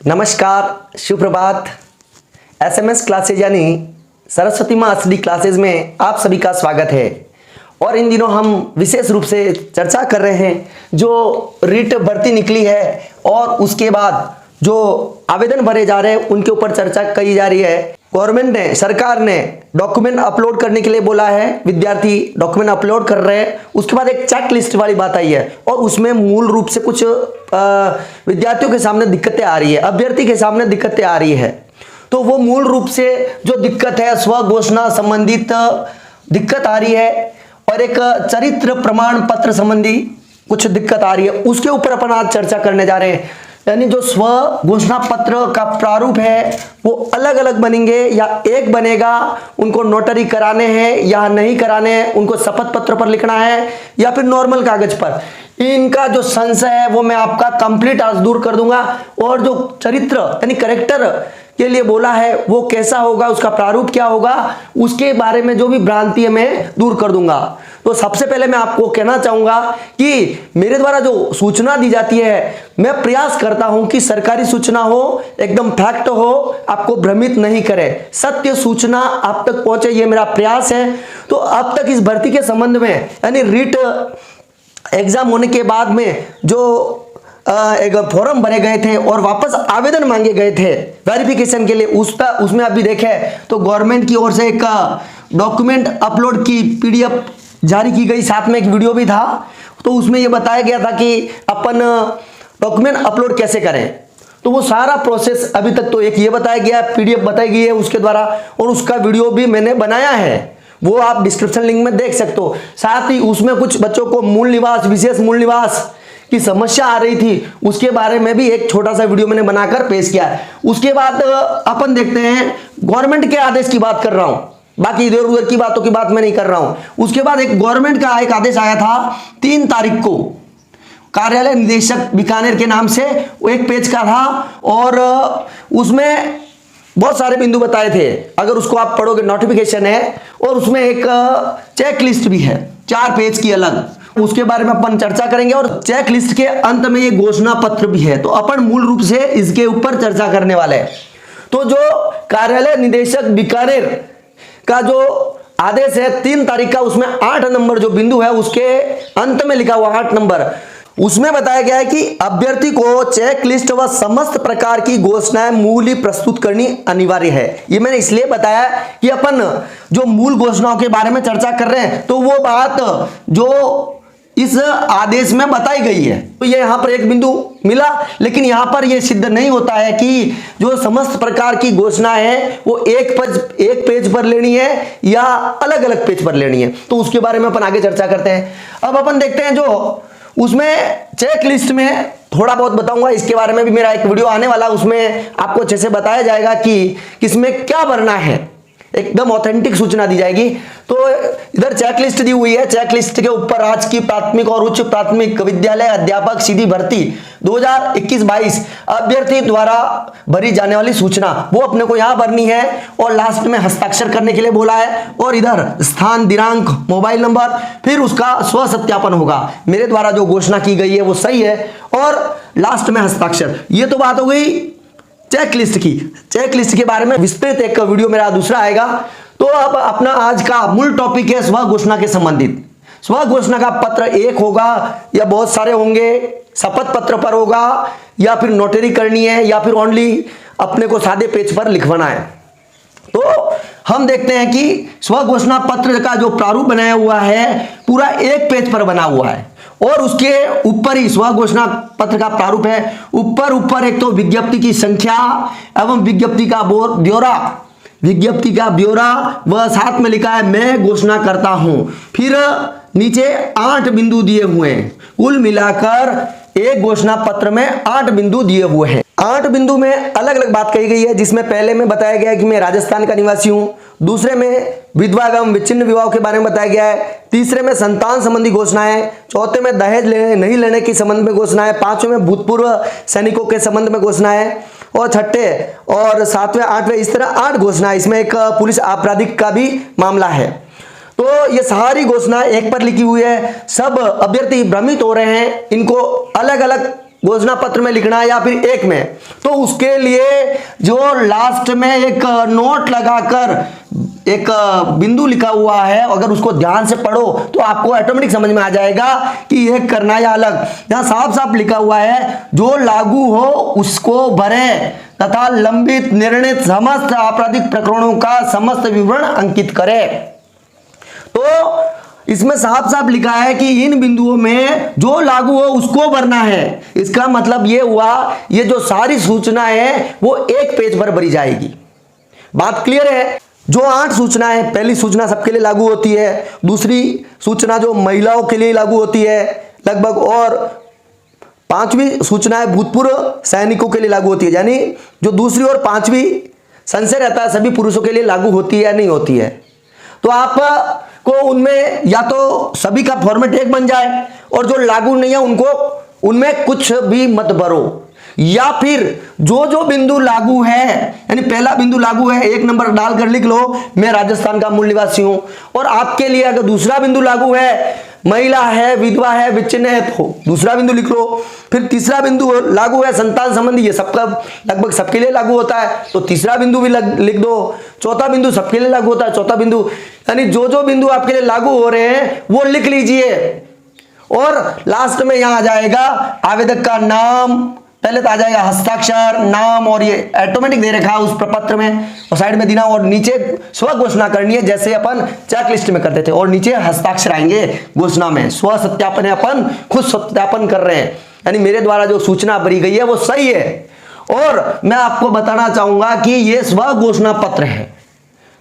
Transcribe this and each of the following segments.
नमस्कार, सुप्रभात। SMS classes यानी सरस्वती माँ असली क्लासेज में आप सभी का स्वागत है। और इन दिनों हम विशेष रूप से चर्चा कर रहे हैं जो रीट भर्ती निकली है और उसके बाद जो आवेदन भरे जा रहे हैं उनके ऊपर चर्चा की जा रही है। गवर्नमेंट ने, सरकार ने डॉक्यूमेंट अपलोड करने के लिए बोला है, विद्यार्थी डॉक्यूमेंट अपलोड कर रहे हैं। उसके बाद एक चेक लिस्ट वाली बात आई है और उसमें मूल रूप से कुछ विद्यार्थियों के सामने दिक्कतें आ रही है, अभ्यर्थी के सामने दिक्कतें आ रही है। तो वो मूल रूप से जो दिक्कत है स्व घोषणा संबंधित दिक्कत आ रही है और एक चरित्र प्रमाण पत्र संबंधी कुछ दिक्कत आ रही है, उसके ऊपर अपन आज चर्चा करने जा रहे हैं। यानी जो स्व घोषणा पत्र का प्रारूप है वो अलग अलग बनेंगे या एक बनेगा, उनको नोटरी कराने हैं या नहीं कराने हैं, उनको शपथ पत्र पर लिखना है या फिर नॉर्मल कागज पर। इनका जो संशय है वो मैं आपका कंप्लीट आज दूर कर दूंगा। और जो चरित्र यानी करेक्टर के लिए बोला है वो कैसा होगा, उसका प्रारूप क्या होगा, उसके बारे में जो भी भ्रांति है मैं दूर कर दूंगा। तो सबसे पहले मैं आपको कहना चाहूंगा कि मेरे द्वारा जो सूचना दी जाती है, मैं प्रयास करता हूं कि सरकारी सूचना हो, एकदम फैक्ट हो, आपको भ्रमित नहीं करे, सत्य सूचना आप तक पहुंचे, ये मेरा प्रयास है। तो अब तक इस भर्ती के संबंध में यानी रीट एग्जाम होने के बाद में जो एक फॉर्म भरे गए थे और वापस आवेदन मांगे गए थे वेरिफिकेशन के लिए, उसमें अभी देखें तो गवर्नमेंट की ओर से एक डॉक्यूमेंट अपलोड की पीडीएफ जारी की गई, साथ में एक वीडियो भी था। तो उसमें यह बताया गया था कि अपन डॉक्यूमेंट अपलोड कैसे करें। तो वो सारा प्रोसेस अभी तक तो एक ये बताया गया, पीडीएफ बताई गई है उसके द्वारा, और उसका वीडियो भी मैंने बनाया है, वो आप डिस्क्रिप्शन लिंक में देख सकते हो। साथ ही उसमें कुछ बच्चों को मूल निवास, विशेष मूल निवास की समस्या आ रही थी, उसके बारे में भी एक छोटा सा वीडियो मैंने बनाकर पेश किया है। उसके बाद अपन देखते हैं गवर्नमेंट के आदेश की बात कर रहा हूं, बाकी इधर उधर की बातों की बात मैं नहीं कर रहा हूं। उसके बाद एक गवर्नमेंट का एक आदेश आया था 3 तारीख को, कार्यालय निदेशक बीकानेर के नाम से, वो एक पेज का था और उसमें बहुत सारे बिंदु बताए थे। अगर उसको आप पढ़ोगे, नोटिफिकेशन है और उसमें एक चेक लिस्ट भी है 4 पेज की अलग, उसके बारे में अपन चर्चा करेंगे। और चेक लिस्ट के अंत में ये घोषणा पत्र भी है, तो अपन मूल रूप से इसके ऊपर चर्चा करने वाले हैं। तो जो कार्यालय निदेशक बीकानेर का जो आदेश है 3 तारीख का, उसमें 8 नंबर जो बिंदु है उसके अंत में लिखा हुआ 8 नंबर, उसमें बताया गया है कि अभ्यर्थी को चेक लिस्ट व समस्त प्रकार की घोषणाएं मूल प्रस्तुत करनी अनिवार्य है। ये मैंने इसलिए बताया कि अपन जो मूल घोषणाओं के बारे में चर्चा कर रहे हैं तो वो बात जो इस आदेश में बताई गई है, तो ये यहां पर एक बिंदु मिला, लेकिन यहां पर यह सिद्ध नहीं होता है कि जो समस्त प्रकार की घोषणा है वो एक पेज पर लेनी है या अलग अलग पेज पर लेनी है। तो उसके बारे में अपन आगे चर्चा करते हैं। अब अपन देखते हैं जो उसमें चेक लिस्ट में थोड़ा बहुत बताऊंगा, इसके बारे में भी मेरा एक वीडियो आने वाला, उसमें आपको अच्छे से बताया जाएगा कि किसमें क्या भरना है, एकदम ऑथेंटिक सूचना दी जाएगी। तो इधर चेक लिस्ट दी हुई है, चेक लिस्ट के ऊपर राजकीय प्राथमिक और उच्च प्राथमिक विद्यालय अध्यापक सीधी भर्ती 2021-22 अभ्यर्थी द्वारा भरी जाने वाली सूचना वो अपने को यहां भरनी है और लास्ट में हस्ताक्षर करने के लिए बोला है। और इधर स्थान, दिनांक, मोबाइल नंबर, फिर उसका स्व सत्यापन होगा, मेरे द्वारा जो घोषणा की गई है वो सही है, और लास्ट में हस्ताक्षर। ये तो बात हो गई चेक लिस्ट की। चेक लिस्ट के बारे में विस्तृत एक वीडियो मेरा दूसरा आएगा। तो अब अपना आज का मूल टॉपिक है स्व घोषणा के संबंधित। स्व घोषणा का पत्र एक होगा या बहुत सारे होंगे, शपथ पत्र पर होगा या फिर नोटरी करनी है या फिर ओनली अपने को सादे पेज पर लिखवाना है। तो हम देखते हैं कि स्व घोषणा पत्र का जो प्रारूप बनाया हुआ है पूरा एक पेज पर बना हुआ है और उसके ऊपर ही स्व घोषणा पत्र का प्रारूप है। ऊपर एक तो विज्ञप्ति की संख्या एवं विज्ञप्ति का ब्यौरा व साथ में लिखा है मैं घोषणा करता हूं। फिर नीचे 8 बिंदु दिए हुए हैं, कुल मिलाकर एक घोषणा पत्र में 8 बिंदु दिए हुए हैं। 8 बिंदु में अलग अलग बात कही गई है, जिसमें पहले में बताया गया है कि मैं राजस्थान का निवासी हूं, दूसरे में विधवा एवं विच्छिन्न विवाह के बारे में बताया गया है, तीसरे में संतान संबंधी घोषणाएं, चौथे में दहेज लेने नहीं लेने के संबंध में घोषणाएं, पांचवें में भूतपूर्व सैनिकों के संबंध में घोषणाएं, और छठे और सातवें, आठवें, इस तरह 8 घोषणाएं। इसमें एक पुलिस आपराधिक का भी मामला है। तो ये सारी घोषणाएं एक पर लिखी हुई है। सब अभ्यर्थी भ्रमित हो रहे हैं, इनको अलग अलग घोषणा पत्र में लिखना है या फिर एक में, तो उसके लिए जो लास्ट में एक नोट लगाकर एक बिंदु लिखा हुआ है, अगर उसको ध्यान से पढ़ो तो आपको ऑटोमेटिक समझ में आ जाएगा कि यह करना या अलग। यहां साफ साफ लिखा हुआ है, जो लागू हो उसको भरे तथा लंबित निर्णित समस्त आपराधिक प्रकरणों का समस्त विवरण अंकित करे। तो इसमें साफ साफ लिखा है कि इन बिंदुओं में जो लागू हो उसको भरना है। इसका मतलब ये हुआ, ये जो सारी सूचना है वो एक पेज पर भरी जाएगी। बात क्लियर है? जो 8 सूचना है, पहली सूचना सबके लिए लागू होती है, दूसरी सूचना जो महिलाओं के लिए लागू होती है लगभग, और 5वीं सूचना है भूतपूर्व सैनिकों के लिए लागू होती है। यानी जो दूसरी और 5वीं संशय रहता है सभी पुरुषों के लिए लागू होती है या नहीं होती है। तो आप को उनमें या तो सभी का फॉर्मेट एक बन जाए, और जो लागू नहीं है उनको उनमें कुछ भी मत भरो, या फिर जो जो बिंदु लागू है, यानी पहला बिंदु लागू है 1 नंबर डालकर लिख लो, मैं राजस्थान का मूल निवासी हूं। और आपके लिए अगर दूसरा बिंदु लागू है, महिला है, विधवा है, विच्छिन्न है, तो दूसरा बिंदु लिख लो। फिर तीसरा बिंदु लागू है संतान संबंधी, ये सबका लगभग सबके लिए लागू होता है, तो तीसरा बिंदु भी लिख दो। चौथा बिंदु सबके लिए लागू होता है, चौथा बिंदु, यानी जो जो बिंदु आपके लिए लागू हो रहे हैं वो लिख लीजिए। और लास्ट में यहां आ जाएगा आवेदक का नाम, पहले तो आ जाएगा हस्ताक्षर, नाम, और ये ऑटोमेटिक दे रखा है उस प्रपत्र में, और साइड में देना, और नीचे स्व घोषणा करनी है जैसे अपन चेक लिस्ट में करते थे, और नीचे हस्ताक्षर आएंगे घोषणा में। स्व सत्यापन है, अपन खुद सत्यापन कर रहे हैं, यानी मेरे द्वारा जो सूचना भरी गई है वो सही है। और मैं आपको बताना चाहूंगा कि ये स्व घोषणा पत्र है।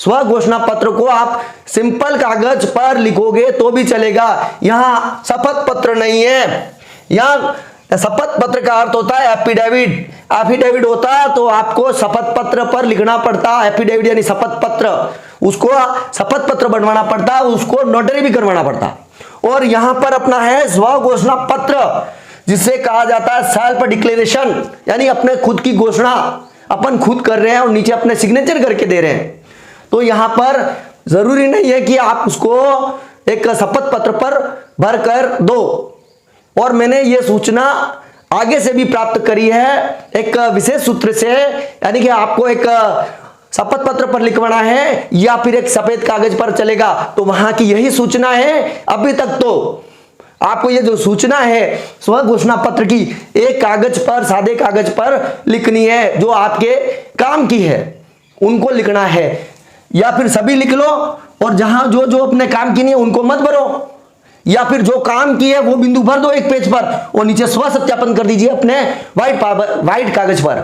स्व घोषणा पत्र को आप सिंपल कागज पर लिखोगे तो भी चलेगा, यहां शपथ पत्र नहीं है। यहां शपथ पत्र का अर्थ होता है एफिडेविट, एफिडेविट होता है तो आपको शपथ पत्र पर लिखना पड़ता है। एफिडेविट यानी शपथ पत्र, उसको शपथ पत्र बनवाना पड़ता है, उसको नोटरी भी करवाना पड़ता है। और यहां पर अपना है स्व घोषणा पत्र, जिसे कहा जाता है सेल्फ डिक्लेरेशन, यानी अपने खुद की घोषणा अपन खुद कर रहे हैं और नीचे अपने सिग्नेचर करके दे रहे हैं। तो यहां पर जरूरी नहीं है कि आप उसको एक शपथ पत्र पर भर कर दो। और मैंने ये सूचना आगे से भी प्राप्त करी है एक विशेष सूत्र से, यानी कि आपको एक शपथ पत्र पर लिखवाना है या फिर एक सफेद कागज पर चलेगा, तो वहां की यही सूचना है। अभी तक तो आपको ये जो सूचना है स्व घोषणा पत्र की, एक कागज पर, सादे कागज पर लिखनी है, जो आपके काम की है उनको लिखना है, या फिर सभी लिख लो, और जहां जो जो अपने काम की नहीं है उनको मत भरो, या फिर जो काम की है वो बिंदु भर दो एक पेज पर, और नीचे स्व सत्यापन कर दीजिए अपने व्हाइट कागज पर।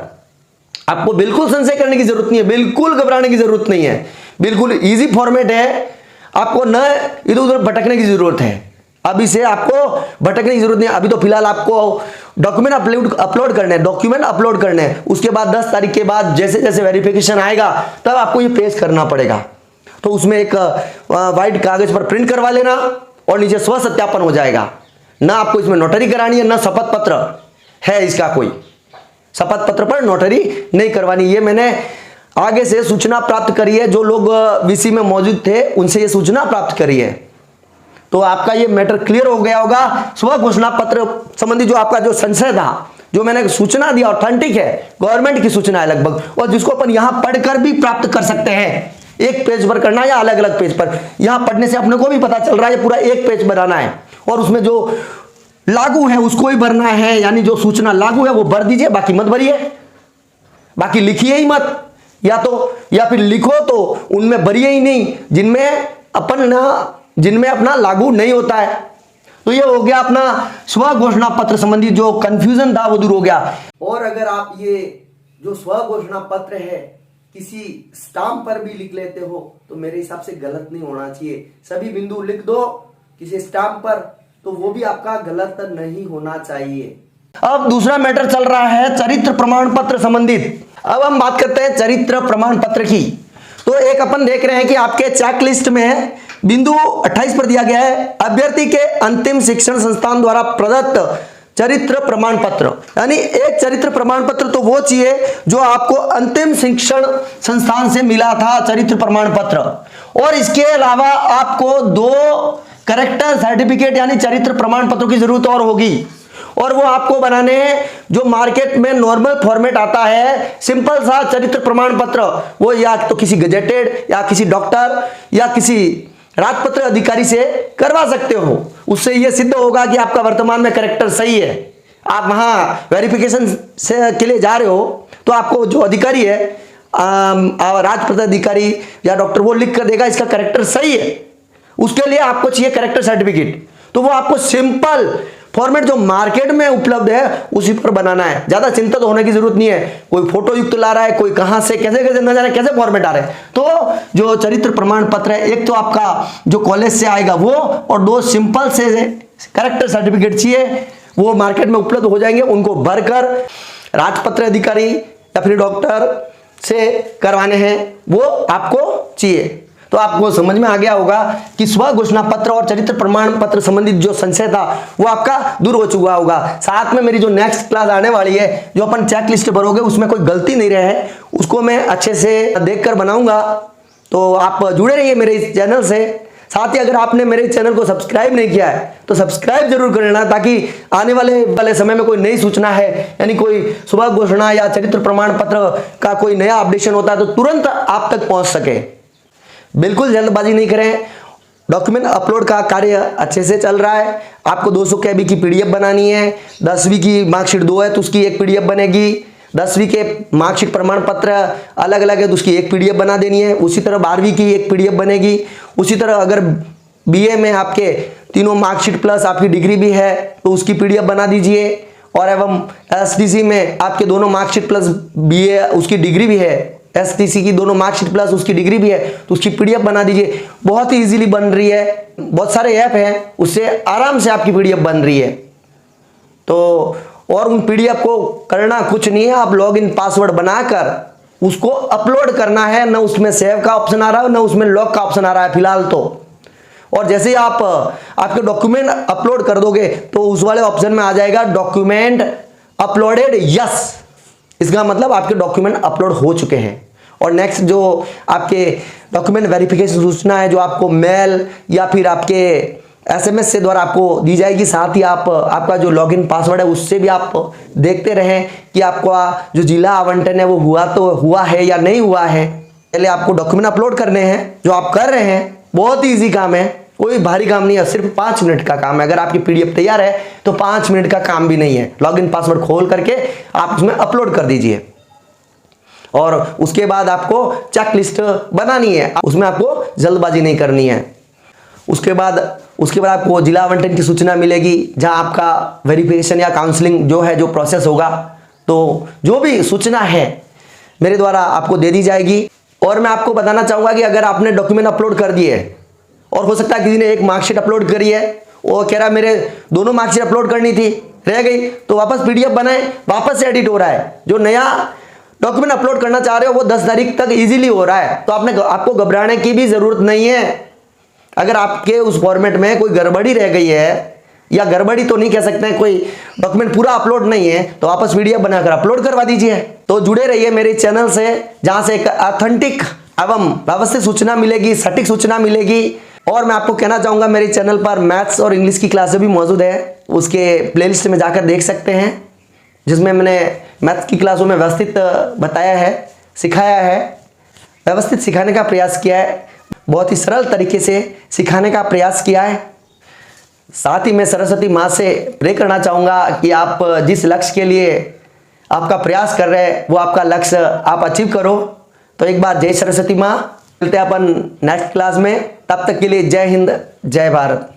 आपको बिल्कुल संशय करने की जरूरत नहीं है, बिल्कुल घबराने की जरूरत नहीं है, बिल्कुल इजी फॉर्मेट है। आपको न इधर उधर भटकने की जरूरत है, अभी से आपको भटकने की जरूरत नहीं है। अभी तो फिलहाल आपको डॉक्यूमेंट अपलोड करने हैं, डॉक्यूमेंट अपलोड करने हैं, उसके बाद 10 तारीख के बाद जैसे जैसे वेरिफिकेशन आएगा तब आपको ये पेश करना पड़ेगा। तो उसमें एक व्हाइट कागज पर प्रिंट करवा लेना, और नीचे स्व सत्यापन हो जाएगा। ना आपको इसमें नोटरी करानी है, ना शपथ पत्र है इसका कोई, शपथ पत्र पर नोटरी नहीं करवानी। ये मैंने आगे से सूचना प्राप्त करी है, जो लोग वीसी में मौजूद थे उनसे ये सूचना प्राप्त करी है। तो आपका ये मैटर क्लियर हो गया होगा। स्व घोषणा पत्र संबंधी जो आपका जो संशय था, जो मैंने सूचना दिया ऑथेंटिक है, गवर्नमेंट की सूचना है लगभग, और जिसको अपन यहां पढ़कर भी प्राप्त कर सकते हैं। एक पेज पर करना या अलग अलग पेज पर, यहां पढ़ने से अपने को भी पता चल रहा है पूरा एक पेज बनाना है, और उसमें जो लागू है उसको ही भरना है, यानी जो सूचना लागू है वो भर दीजिए, बाकी मत भरिए, बाकी लिखिए ही मत, या फिर लिखो तो उनमें भरिए ही नहीं जिनमें अपना लागू नहीं होता है। तो ये हो गया अपना स्व घोषणा पत्र संबंधी जो कंफ्यूजन था वो दूर हो गया। और अगर आप ये जो स्व घोषणा पत्र है किसी स्टाम्प पर भी लिख लेते हो तो मेरे हिसाब से गलत नहीं होना चाहिए। सभी बिंदु लिख दो किसी स्टाम्प पर, तो वो भी आपका गलत नहीं होना चाहिए। अब दूसरा मैटर चल रहा है चरित्र प्रमाण पत्र संबंधित। अब हम बात करते हैं चरित्र प्रमाण पत्र की। तो एक अपन देख रहे हैं कि आपके चेक लिस्ट में बिंदु 28 पर दिया गया है, अभ्यर्थी के अंतिम शिक्षण संस्थान द्वारा प्रदत्त चरित्र प्रमाण पत्र। यानी एक चरित्र प्रमाण पत्र तो वो चाहिए जो आपको अंतिम शिक्षण संस्थान से मिला था, चरित्र प्रमाण पत्र। और इसके अलावा आपको 2 कैरेक्टर सर्टिफिकेट यानी चरित्र प्रमाण पत्रों की जरूरत और होगी। और वो आपको बनाने हैं जो मार्केट में नॉर्मल फॉर्मेट आता है, सिंपल सा चरित्र प्रमाण पत्र, वो या तो किसी गजेटेड या किसी डॉक्टर या किसी राजपत्र अधिकारी से करवा सकते हो। उससे ये सिद्ध होगा कि आपका वर्तमान में कैरेक्टर सही है। आप वहां वेरिफिकेशन से के लिए जा रहे हो तो आपको जो अधिकारी है, राजपत्र अधिकारी या डॉक्टर, वो लिख कर देगा इसका कैरेक्टर सही है। उसके लिए आपको चाहिए कैरेक्टर सर्टिफिकेट, तो वो आपको सिंपल फॉर्मेट जो मार्केट में उपलब्ध है उसी पर बनाना है। ज्यादा चिंतित होने की जरूरत नहीं है, कोई फोटो युक्त ला रहा है, कोई कहां से कैसे कैसे न जाने कैसे फॉर्मेट आ रहे हैं। तो जो चरित्र प्रमाण पत्र है, एक तो आपका जो कॉलेज से आएगा वो, और दो सिंपल से कैरेक्टर सर्टिफिकेट चाहिए, वो मार्केट में उपलब्ध हो जाएंगे। उनको भरकर राजपत्र अधिकारी या फिर डॉक्टर से करवाने हैं, वो आपको चाहिए। तो आपको समझ में आ गया होगा कि स्व घोषणा पत्र और चरित्र प्रमाण पत्र संबंधित जो संशय था वो आपका दूर हो चुका होगा। साथ में मेरी जो नेक्स्ट क्लास आने वाली है, जो अपन चेक लिस्ट भरोगे उसमें कोई गलती नहीं रहे, उसको मैं अच्छे से देखकर बनाऊंगा। तो आप जुड़े रहिए मेरे इस चैनल से। साथ ही अगर आपने मेरे चैनल को सब्सक्राइब नहीं किया है तो सब्सक्राइब जरूर कर लेना, ताकि आने वाले समय में कोई नई सूचना है, यानी कोई स्व घोषणा या चरित्र प्रमाण पत्र का कोई नया अपडेशन होता है तो तुरंत आप तक पहुंच सके। बिल्कुल जल्दबाजी नहीं करें। डॉक्यूमेंट अपलोड का कार्य अच्छे से चल रहा है। आपको 200 KB की PDF बनानी है। 10वीं की मार्कशीट 2 है तो उसकी एक PDF बनेगी। 10वीं के मार्कशीट प्रमाण पत्र अलग अलग है तो उसकी एक PDF बना देनी है। उसी तरह 12वीं की एक PDF बनेगी। उसी तरह अगर BA में आपके तीनों मार्कशीट प्लस आपकी डिग्री भी है तो उसकी PDF बना दीजिए। और एवं STC में आपके दोनों मार्कशीट प्लस BA उसकी डिग्री भी है, STC की दोनों मार्कशीट प्लस उसकी डिग्री भी है तो उसकी PDF बना दीजिए। बहुत ही इजीली बन रही है, बहुत सारे ऐप हैं, उससे आराम से आपकी PDF बन रही है। तो और उन PDF को करना कुछ नहीं है, आप लॉगिन पासवर्ड बनाकर उसको अपलोड करना है। ना उसमें सेव का ऑप्शन आ रहा है, ना उसमें लॉक का ऑप्शन आ रहा है फिलहाल तो। और जैसे ही आप आपके डॉक्यूमेंट अपलोड कर दोगे तो उस वाले ऑप्शन में आ जाएगा डॉक्यूमेंट अपलोडेड यस। इसका मतलब आपके डॉक्यूमेंट अपलोड हो चुके हैं। और नेक्स्ट जो आपके डॉक्यूमेंट वेरिफिकेशन सूचना है जो आपको मेल या फिर आपके SMS से द्वारा आपको दी जाएगी। साथ ही आपका जो लॉगिन पासवर्ड है उससे भी आप देखते रहें कि आपका जो जिला आवंटन है वो हुआ है या नहीं हुआ है। पहले आपको डॉक्यूमेंट अपलोड करने हैं, जो आप कर रहे हैं। बहुत ही ईजी काम है, कोई भारी काम नहीं है, सिर्फ 5 मिनट का काम है। अगर आपकी PDF तैयार है तो 5 मिनट का काम भी नहीं है। लॉगिन पासवर्ड खोल करके आप उसमें अपलोड कर दीजिए। और उसके बाद आपको चेक लिस्ट बनानी है, उसमें आपको जल्दबाजी नहीं करनी है। उसके बाद आपको जिला आवंटन की सूचना मिलेगी, जहां आपका वेरिफिकेशन या काउंसलिंग जो है, जो प्रोसेस होगा, तो जो भी सूचना है मेरे द्वारा आपको दे दी जाएगी। और मैं आपको बताना चाहूंगा कि अगर आपने डॉक्यूमेंट अपलोड कर दिए और हो सकता है किसी ने एक मार्कशीट अपलोड करी है, वो कह रहा मेरे दोनों मार्कशीट अपलोड करनी थी, रह गई, तो वापस PDF बनाए, वापस से एडिट हो रहा है। जो नया डॉक्यूमेंट अपलोड करना चाह रहे हो वो 10 तारीख तक इजीली हो रहा है, तो आपको घबराने की भी जरूरत नहीं है। अगर आपके उस फॉर्मेट में कोई गड़बड़ी रह गई है, या गड़बड़ी तो नहीं कह सकते हैं, कोई डॉक्यूमेंट पूरा अपलोड नहीं है, तो वापस PDF बनाकर अपलोड करवा दीजिए। तो जुड़े रहिए मेरे चैनल से, जहां से एक ऑथेंटिक एवं व्यवस्थित सूचना मिलेगी, सटीक सूचना मिलेगी। और मैं आपको कहना चाहूंगा मेरे चैनल पर मैथ्स और इंग्लिश की क्लासें भी मौजूद है, उसके प्लेलिस्ट में जाकर देख सकते हैं, जिसमें मैंने मैथ्स की क्लासों में व्यवस्थित बताया है, सिखाया है, व्यवस्थित सिखाने का प्रयास किया है, बहुत ही सरल तरीके से सिखाने का प्रयास किया है। साथ ही मैं सरस्वती माँ से प्रे करना चाहूँगा कि आप जिस लक्ष्य के लिए आपका प्रयास कर रहे हैं वो आपका लक्ष्य आप अचीव करो। तो एक बार जय सरस्वती माँ। मिलते हैं अपन नेक्स्ट क्लास में, तब तक के लिए जय हिंद, जय भारत।